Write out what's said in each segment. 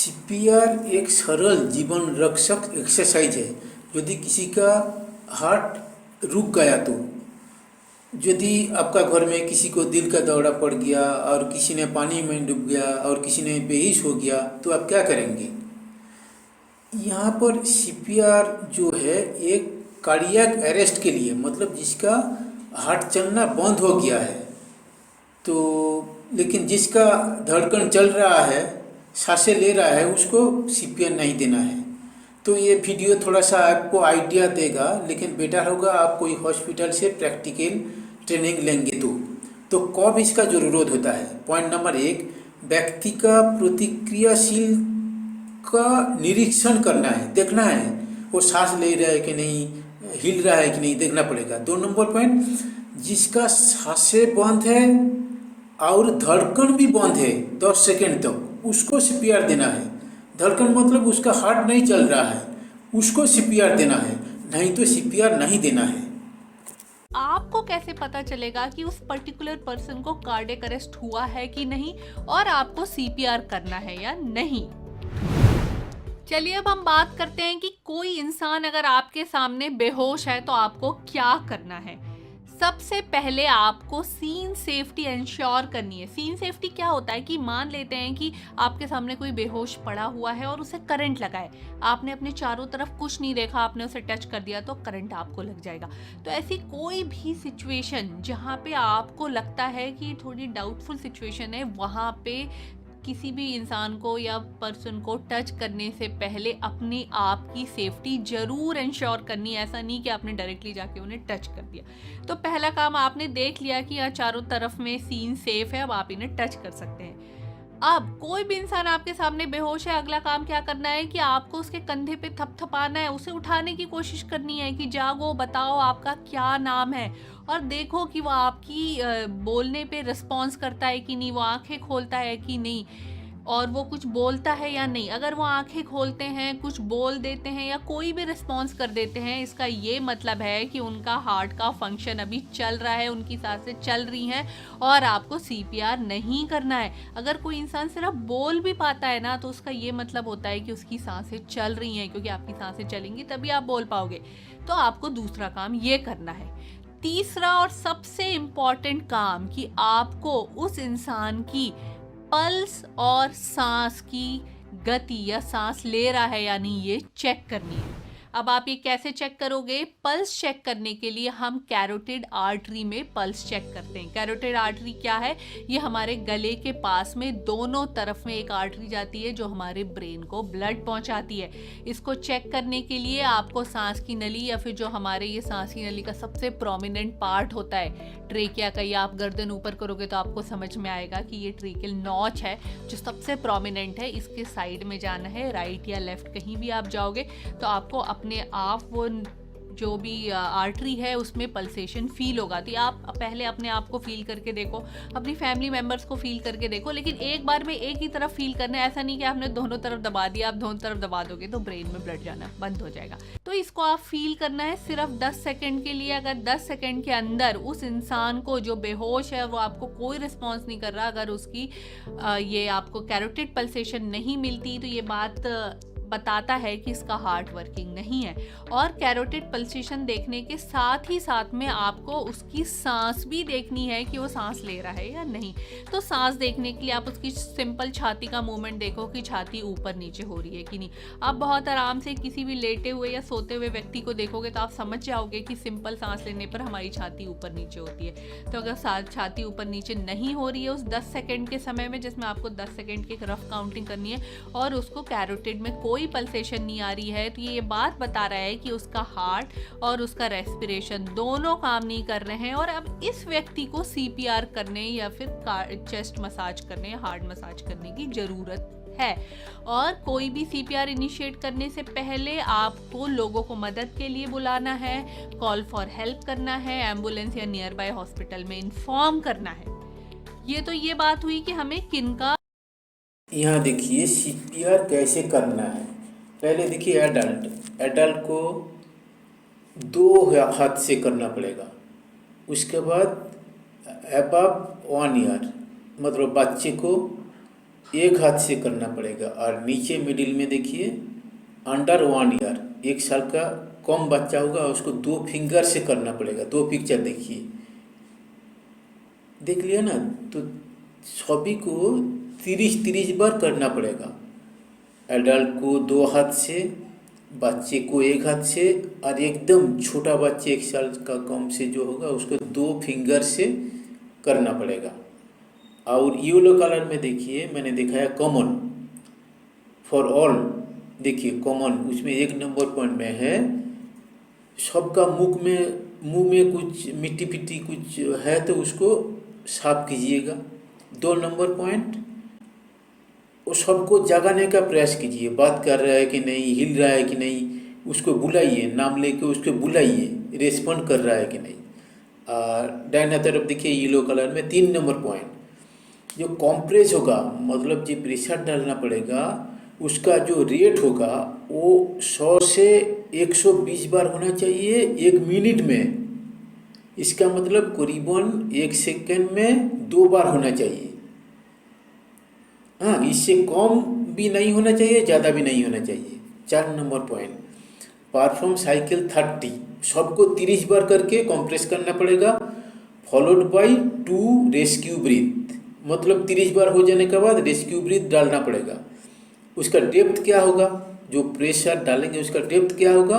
CPR एक सरल जीवन रक्षक एक्सरसाइज है। यदि किसी का हार्ट रुक गया तो, यदि आपका घर में किसी को दिल का दौरा पड़ गया और किसी ने पानी में डूब गया और किसी ने बेहोश हो गया तो आप क्या करेंगे? यहाँ पर सीपीआर जो है एक कार्डियक अरेस्ट के लिए, मतलब जिसका हार्ट चलना बंद हो गया है तो, लेकिन जिसका धड़कन चल रहा है, सांसें ले रहा है, उसको सीपीआर नहीं देना है। तो ये वीडियो थोड़ा सा आपको आइडिया देगा, लेकिन बेटर होगा आप कोई हॉस्पिटल से प्रैक्टिकल ट्रेनिंग लेंगे तो कब इसका ज़रूरत होता है। पॉइंट नंबर 1, व्यक्ति का प्रतिक्रियाशील का निरीक्षण करना है, देखना है वो सांस ले रहा है कि नहीं, हिल रहा है कि नहीं, देखना पड़ेगा। 2 नंबर पॉइंट, जिसका सांसें बंद है और धड़कन भी बंद है 10 सेकेंड तक, उसको सीपीआर देना है। धड़कन मतलब उसका हार्ट नहीं चल रहा है, उसको सीपीआर देना है, नहीं तो सीपीआर नहीं देना है। आपको कैसे पता चलेगा कि उस पर्टिकुलर पर्सन को कार्डियक अरेस्ट हुआ है कि नहीं और आपको सीपीआर करना है या नहीं? चलिए अब हम बात करते हैं कि कोई इंसान अगर आपके सामने बेहोश है तो आपको क्या करना है। सबसे पहले आपको सीन सेफ्टी इंश्योर करनी है। सीन सेफ्टी क्या होता है कि मान लेते हैं कि आपके सामने कोई बेहोश पड़ा हुआ है और उसे करंट लगा है, आपने अपने चारों तरफ कुछ नहीं देखा, आपने उसे टच कर दिया तो करंट आपको लग जाएगा। तो ऐसी कोई भी सिचुएशन जहाँ पे आपको लगता है कि थोड़ी डाउटफुल सिचुएशन है, वहाँ पे किसी भी इंसान को या पर्सन को टच करने से पहले अपने आप की सेफ्टी जरूर इंश्योर करनी है। ऐसा नहीं कि आपने डायरेक्टली जाके उन्हें टच कर दिया। तो पहला काम आपने देख लिया कि यहाँ चारों तरफ में सीन सेफ है, अब आप इन्हें टच कर सकते हैं। अब कोई भी इंसान आपके सामने बेहोश है, अगला काम क्या करना है कि आपको उसके कंधे पे थपथपाना है, उसे उठाने की कोशिश करनी है कि जागो, बताओ आपका क्या नाम है, और देखो कि वो आपकी बोलने पे रिस्पॉन्स करता है कि नहीं, वो आंखें खोलता है कि नहीं, और वो कुछ बोलता है या नहीं। अगर वो आंखें खोलते हैं, कुछ बोल देते हैं या कोई भी रिस्पॉन्स कर देते हैं, इसका ये मतलब है कि उनका हार्ट का फंक्शन अभी चल रहा है, उनकी सांसें चल रही हैं और आपको सीपीआर नहीं करना है। अगर कोई इंसान सिर्फ बोल भी पाता है ना, तो उसका ये मतलब होता है कि उसकी सांसें चल रही हैं, क्योंकि आपकी सांसें चलेंगी तभी आप बोल पाओगे। तो आपको दूसरा काम ये करना है। तीसरा और सबसे इम्पॉर्टेंट काम कि आपको उस इंसान की पल्स और सांस की गति या सांस ले रहा है या नहीं ये चेक करनी है। अब आप ये कैसे चेक करोगे? पल्स चेक करने के लिए हम कैरोटिड आर्टरी में पल्स चेक करते हैं। कैरोटिड आर्टरी क्या है? ये हमारे गले के पास में दोनों तरफ में एक आर्टरी जाती है जो हमारे ब्रेन को ब्लड पहुंचाती है। इसको चेक करने के लिए आपको सांस की नली या फिर जो हमारे ये सांस की नली का सबसे प्रोमिनेंट पार्ट होता है ट्रेकिया का, या आप गर्दन ऊपर करोगे तो आपको समझ में आएगा कि ये ट्रेकियल नॉच है जो सबसे प्रोमिनेंट है, इसके साइड में जाना है। राइट या लेफ्ट कहीं भी आप जाओगे तो आपको अपने आप वो जो भी आर्टरी है उसमें पल्सेशन फील होगा। तो आप पहले अपने आप को फील करके देखो, अपनी फैमिली मेंबर्स को फील करके देखो, लेकिन एक बार में एक ही तरफ फील करना है। ऐसा नहीं कि आपने दोनों तरफ दबा दिया, आप दोनों तरफ दबा दोगे तो ब्रेन में ब्लड जाना बंद हो जाएगा। तो इसको आप फील करना है सिर्फ 10 सेकेंड के लिए। अगर 10 सेकेंड के अंदर उस इंसान को जो बेहोश है वो आपको कोई रिस्पॉन्स नहीं कर रहा, अगर उसकी ये आपको कैरोटिड पल्सेशन नहीं मिलती, तो ये बात बताता है कि इसका हार्ट वर्किंग नहीं है। और कैरोटिड पल्सेशन देखने के साथ ही साथ में आपको उसकी सांस भी देखनी है कि वो सांस ले रहा है या नहीं। तो सांस देखने के लिए आप उसकी सिंपल छाती का मूवमेंट देखो कि छाती ऊपर नीचे हो रही है कि नहीं। आप बहुत आराम से किसी भी लेटे हुए या सोते हुए व्यक्ति को देखोगे तो आप समझ जाओगे कि सिंपल सांस लेने पर हमारी छाती ऊपर नीचे होती है। तो अगर छाती ऊपर नीचे नहीं हो रही है उस 10 सेकेंड के समय में, जिसमें आपको 10 सेकेंड की रफ काउंटिंग करनी है, और उसको कैरोटिड में कोई पल्सेशन नहीं आ रही है, तो ये बात बता रहा है कि उसका हार्ट और उसका रेस्पिरेशन दोनों काम नहीं कर रहे हैं, और अब इस व्यक्ति को सीपीआर करने या फिर चेस्ट मसाज करने, हार्ट मसाज करने की जरूरत है। और कोई भी सीपीआर इनिशिएट करने से पहले आपको लोगों को मदद के लिए बुलाना है, कॉल फॉर हेल्प करना है, एम्बुलेंस या नियर बाय हॉस्पिटल में इन्फॉर्म करना है। ये तो ये बात हुई कि हमें किनका। यहाँ देखिए सीपीआर कैसे करना है। पहले देखिए एडल्ट को 2 हाथ से करना पड़ेगा। उसके बाद अबव 1 ईयर मतलब बच्चे को एक हाथ से करना पड़ेगा। और नीचे मिडिल में देखिए अंडर 1 ईयर, 1 साल का कम बच्चा होगा उसको 2 फिंगर से करना पड़ेगा। 2 पिक्चर देखिए, देख लिया ना। तो सभी को 30-30 बार करना पड़ेगा। एडल्ट को 2 हाथ से, बच्चे को 1 हाथ से, और एकदम छोटा बच्चे 1 साल का कम से जो होगा उसको 2 फिंगर से करना पड़ेगा। और येलो कलर में देखिए मैंने दिखाया कॉमन फॉर ऑल। देखिए कॉमन उसमें 1 नंबर पॉइंट में है सबका मुंह में कुछ मिट्टी पिट्टी कुछ है तो उसको साफ कीजिएगा। 2 नंबर पॉइंट वो सबको जगाने का प्रयास कीजिए। बात कर रहा है कि नहीं, हिल रहा है कि नहीं, उसको बुलाइए, नाम लेके उसको बुलाइए, रेस्पॉन्ड कर रहा है कि नहीं। दाहिना तरफ देखिए येलो कलर में 3 नंबर पॉइंट जो कॉम्प्रेस होगा, मतलब जो प्रेशर डालना पड़ेगा उसका जो रेट होगा वो 100 से 120 बार होना चाहिए 1 मिनट में। इसका मतलब करीबन 1 सेकंड में 2 बार होना चाहिए। हाँ, इससे कम भी नहीं होना चाहिए, ज़्यादा भी नहीं होना चाहिए। 4 नंबर पॉइंट परफॉर्म साइकिल 30, सबको 30 बार करके कंप्रेस करना पड़ेगा। फॉलोड बाय 2 रेस्क्यू ब्रीथ, मतलब 30 बार हो जाने के बाद रेस्क्यू ब्रीथ डालना पड़ेगा। उसका डेप्थ क्या होगा, जो प्रेशर डालेंगे उसका डेप्थ क्या होगा,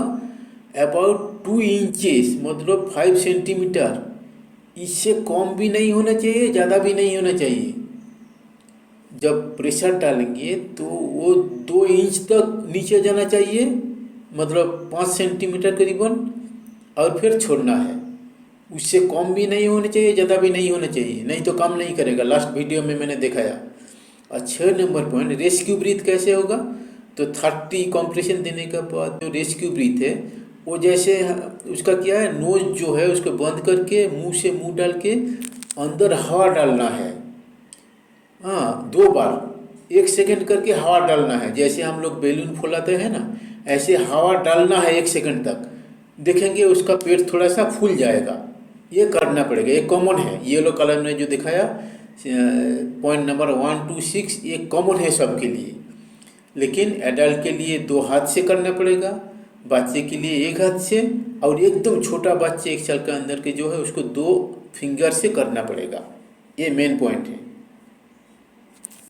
अबाउट 2 इंचेस, मतलब 5 सेंटीमीटर। इससे कम भी नहीं होना चाहिए, ज़्यादा भी नहीं होना चाहिए। जब प्रेशर डालेंगे तो वो 2 इंच तक नीचे जाना चाहिए, मतलब 5 सेंटीमीटर करीबन, और फिर छोड़ना है। उससे कम भी नहीं होना चाहिए, ज़्यादा भी नहीं होना चाहिए, नहीं तो काम नहीं करेगा। लास्ट वीडियो में मैंने दिखाया। और 6 नंबर पॉइंट रेस्क्यू ब्रीथ कैसे होगा, तो 30 कंप्रेशन देने के बाद जो रेस्क्यू ब्रीथ है वो जैसे उसका क्या है, नोज जो है उसको बंद करके मुंह से मुंह डाल के अंदर हवा डालना है। हाँ, 2 बार 1 सेकंड करके हवा डालना है। जैसे हम लोग बैलून फुलाते हैं ना, ऐसे हवा डालना है 1 सेकंड तक। देखेंगे उसका पेट थोड़ा सा फूल जाएगा। ये करना पड़ेगा, ये कॉमन है। येलो कलर में जो दिखाया पॉइंट नंबर 1 to 6 ये कॉमन है सबके लिए। लेकिन एडल्ट के लिए 2 हाथ से करना पड़ेगा, बच्चे के लिए 1 हाथ से, और एकदम छोटा बच्चे 1 साल के अंदर के जो है उसको 2 फिंगर से करना पड़ेगा। ये मेन पॉइंट है।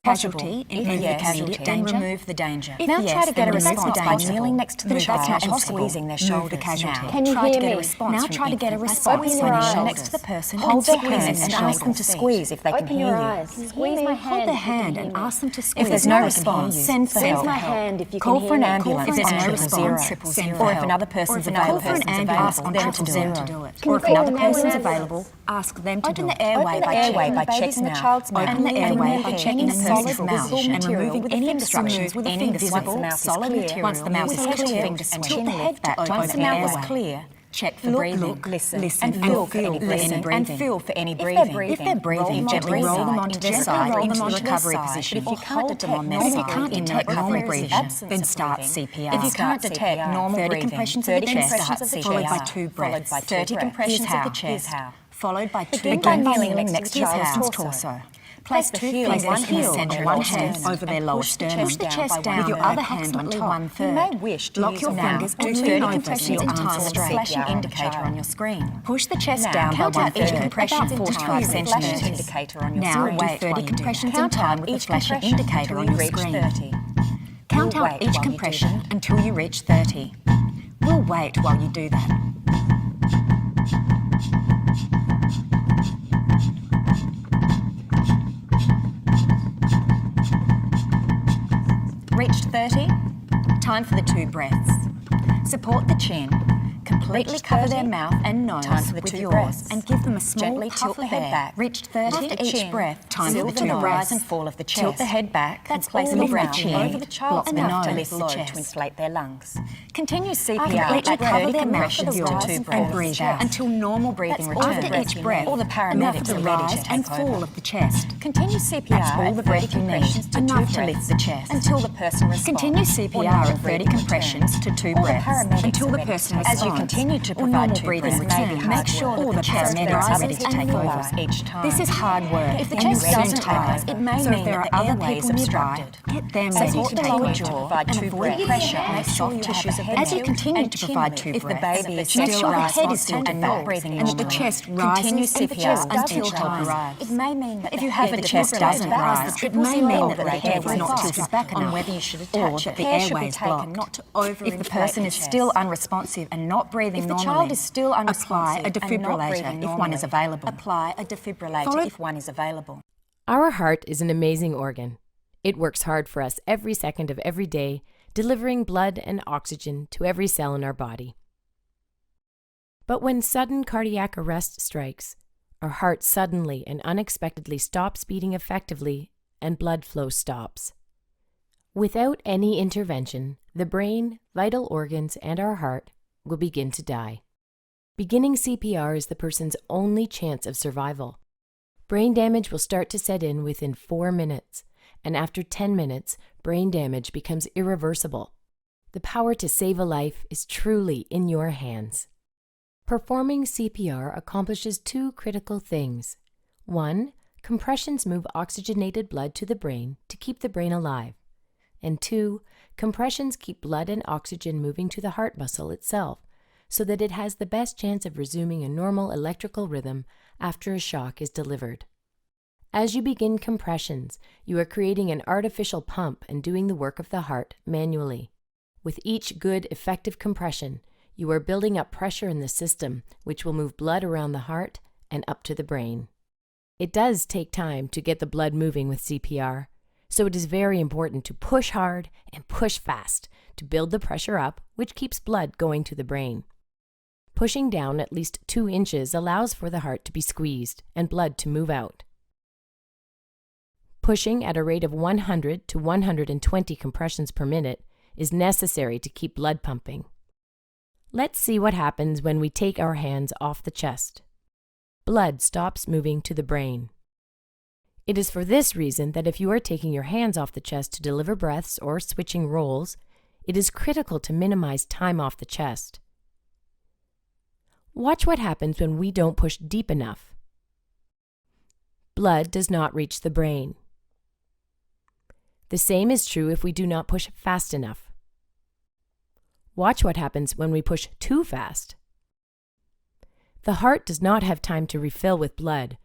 Casualty, remove the casualty, and remove the danger. Now try to get a response by kneeling next to the child and squeezing their shoulders. Can you try to hear get a me? response. Now try to get a response Open your when eyes. you're next to the person. Hold their squeeze hand and ask them to squeeze if they can Open hear your you. eyes. Squeeze my hand. Hold their if you hand can and hear me. ask them to squeeze. If there's no response, send for squeeze help. my hand if you Call can for an hear me. ambulance. If there's no response, send for help. Or if another person's available, ask them to do it. Or if another person's available, ask them to do it. Open the airway by checking the child's mouth. Open the airway by checking the person's mouth and removing any obstructions with any visible solid material. Once the mouth is clear, and tilt the head back to open the airway. Clear. Check for breathing. Listen and feel for any breathing. And feel for any breathing. If they're breathing, gently roll them onto their side into the recovery position. If you can't detect normal breathing, then start CPR. If you can't detect normal breathing, 30 compressions of the chest, followed by 2 breaths. 30 compressions of the chest, followed by 2 breaths. Again by kneeling next to your child's torso. Place the heel in one hand over their lower sternum. Push the chest down with your other hand on top. 1/3. You may wish to lock your fingers to 30 compressions in time with the flashing indicator on your screen. Push the chest down by 1/3. Each compression 45 centimeters. Indicator on your now wait 30 compressions in time with the flashing indicator on your screen. Count out each compression until you reach 30. We'll wait while you do that. Reached 30. Time for the 2 breaths. Support the chin. Completely cover their mouth and nose with yours and give them a small gently tilt the head back. Reached 30. After each breath, time for the 2 rise and fall of the chest. Tilt the head back. That's place the breath chin over the child enough to lift low to inflate their lungs. Continue CPR completely cover their mouth with yours and breathe out until normal breathing returns. After each breath, all the paramedics are ready to take and fall of the chest. Continue CPR. That's all the breath you need enough to lift the chest until the person responds. Continue CPR at 30 compressions to 2 breaths until the person responds. As you continue to provide breathing routines, make sure that the paramedics are ready to take over each time. This is hard work. If the chest doesn't rise, it may mean there are other ways obstructed. Get them ready to take over to provide tube pressure on the soft tissues of the neck. As you continue to provide tube breath, if the baby is still rising and not breathing and the chest rises, CPR until help arrives. It may mean that if you have the chest doesn't rise, it may mean that the head is not tilted back enough, on whether you should attach it. The airway is blocked. If the person is still unresponsive and not breathing normally, if the child is still unresponsive, apply a defibrillator if one is available. Apply a defibrillator if one is available. Our heart is an amazing organ. It works hard for us every second of every day, delivering blood and oxygen to every cell in our body. But when sudden cardiac arrest strikes, our heart suddenly and unexpectedly stops beating effectively and blood flow stops. Without any intervention, the brain, vital organs, and our heart will begin to die. Beginning CPR is the person's only chance of survival. Brain damage will start to set in within 4 minutes, and after 10 minutes, brain damage becomes irreversible. The power to save a life is truly in your hands. Performing CPR accomplishes 2 critical things. 1, compressions move oxygenated blood to the brain to keep the brain alive. And 2, compressions keep blood and oxygen moving to the heart muscle itself, so that it has the best chance of resuming a normal electrical rhythm after a shock is delivered. As you begin compressions, you are creating an artificial pump and doing the work of the heart manually. With each good, effective compression, you are building up pressure in the system, which will move blood around the heart and up to the brain. It does take time to get the blood moving with CPR, so it is very important to push hard and push fast to build the pressure up, which keeps blood going to the brain. Pushing down at least 2 inches allows for the heart to be squeezed and blood to move out. Pushing at a rate of 100 to 120 compressions per minute is necessary to keep blood pumping. Let's see what happens when we take our hands off the chest. Blood stops moving to the brain. It is for this reason that if you are taking your hands off the chest to deliver breaths or switching roles, it is critical to minimize time off the chest. Watch what happens when we don't push deep enough. Blood does not reach the brain. The same is true if we do not push fast enough. Watch what happens when we push too fast. The heart does not have time to refill with blood,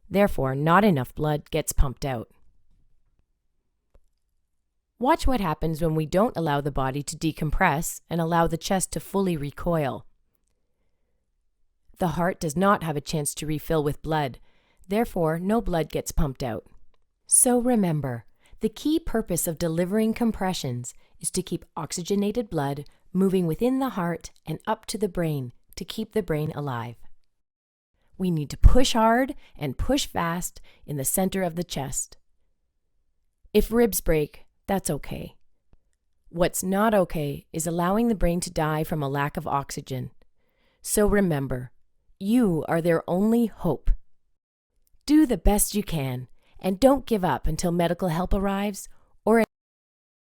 therefore not enough blood gets pumped out. Watch what happens when we don't allow the body to decompress and allow the chest to fully recoil. The heart does not have a chance to refill with blood, therefore no blood gets pumped out. So remember, the key purpose of delivering compressions is to keep oxygenated blood moving within the heart and up to the brain to keep the brain alive. We need to push hard and push fast in the center of the chest. If ribs break, that's okay. What's not okay is allowing the brain to die from a lack of oxygen. So remember, you are their only hope. Do the best you can, and don't give up until medical help arrives